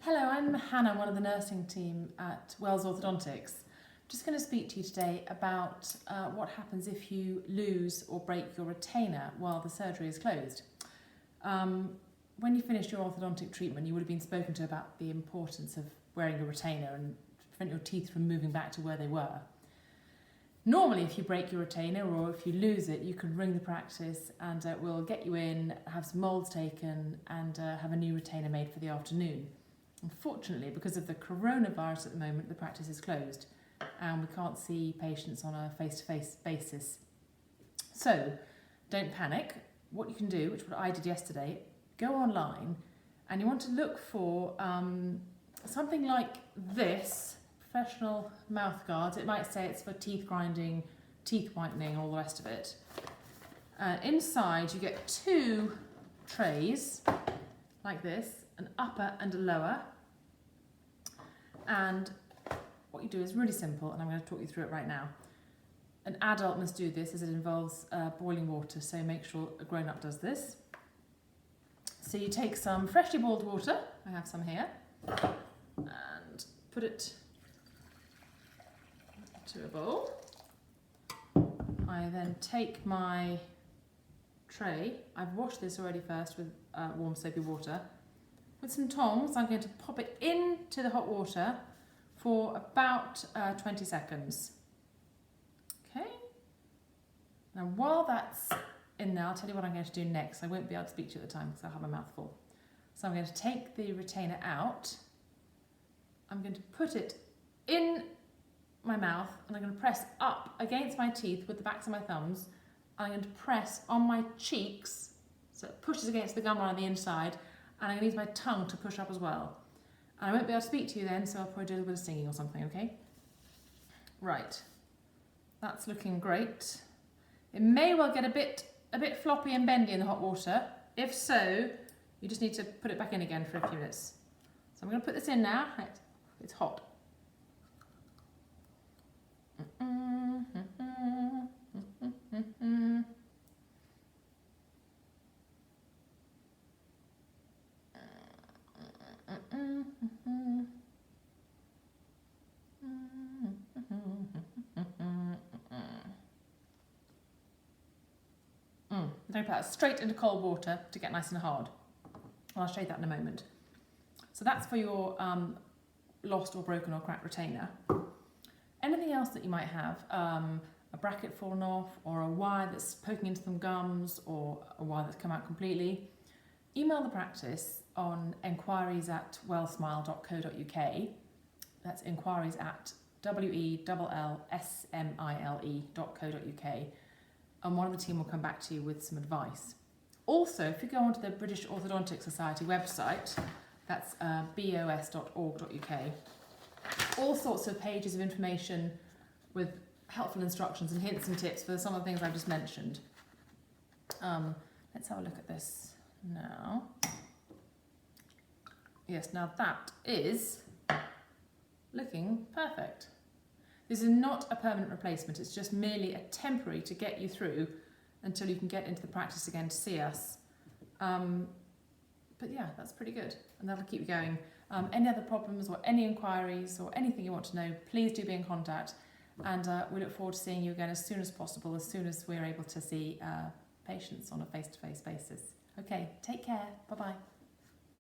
Hello, I'm Hannah, one of the nursing team at Wells Orthodontics. I'm just going to speak to you today about what happens if you lose or break your retainer while the surgery is closed. When you finished your orthodontic treatment, you would have been spoken to about the importance of wearing a retainer and prevent your teeth from moving back to where they were. Normally, if you break your retainer or if you lose it, you can ring the practice and we'll get you in, have some moulds taken and have a new retainer made for the afternoon. Unfortunately, because of the coronavirus at the moment, the practice is closed and we can't see patients on a face-to-face basis. So don't panic. What you can do, which what I did yesterday, go online and you want to look for something like this, professional mouth guards. It might say it's for teeth grinding, teeth whitening, all the rest of it. Inside you get two trays like this, an upper and a lower, and what you do is really simple, and I'm going to talk you through it right now. An adult must do this as it involves boiling water, so make sure a grown-up does this. So you take some freshly boiled water, I have some here, and put it into a bowl. I then take my tray, I've washed this already first with warm soapy water. With some tongs, I'm going to pop it into the hot water for about 20 seconds. Okay. Now while that's in there, I'll tell you what I'm going to do next. I won't be able to speak to you at the time because I'll have a mouthful. So I'm going to take the retainer out. I'm going to put it in my mouth and I'm going to press up against my teeth with the backs of my thumbs. I'm going to press on my cheeks so it pushes against the gum line on the inside. And I'm going to use my tongue to push up as well. And I won't be able to speak to you then, so I'll probably do a little bit of singing or something, okay? Right. That's looking great. It may well get a bit floppy and bendy in the hot water. If so, you just need to put it back in again for a few minutes. So I'm going to put this in now. It's hot. I'm going to put that straight into cold water to get nice and hard. I'll show you that in a moment. So that's for your lost or broken or cracked retainer. Anything else that you might have, a bracket fallen off or a wire that's poking into some gums or a wire that's come out completely, email the practice on enquiries@wellsmile.co.uk. That's enquiries@wellsmile.co.uk. And one of the team will come back to you with some advice. Also, if you go onto the British Orthodontic Society website, that's bos.org.uk, all sorts of pages of information with helpful instructions and hints and tips for some of the things I've just mentioned. Let's have a look at this now. Yes, now that is looking perfect. This is not a permanent replacement, it's just merely a temporary to get you through until you can get into the practice again to see us. But yeah, that's pretty good and that'll keep you going. Any other problems or any inquiries or anything you want to know, please do be in contact and we look forward to seeing you again as soon as possible, as soon as we're able to see patients on a face-to-face basis. Okay, take care, bye-bye.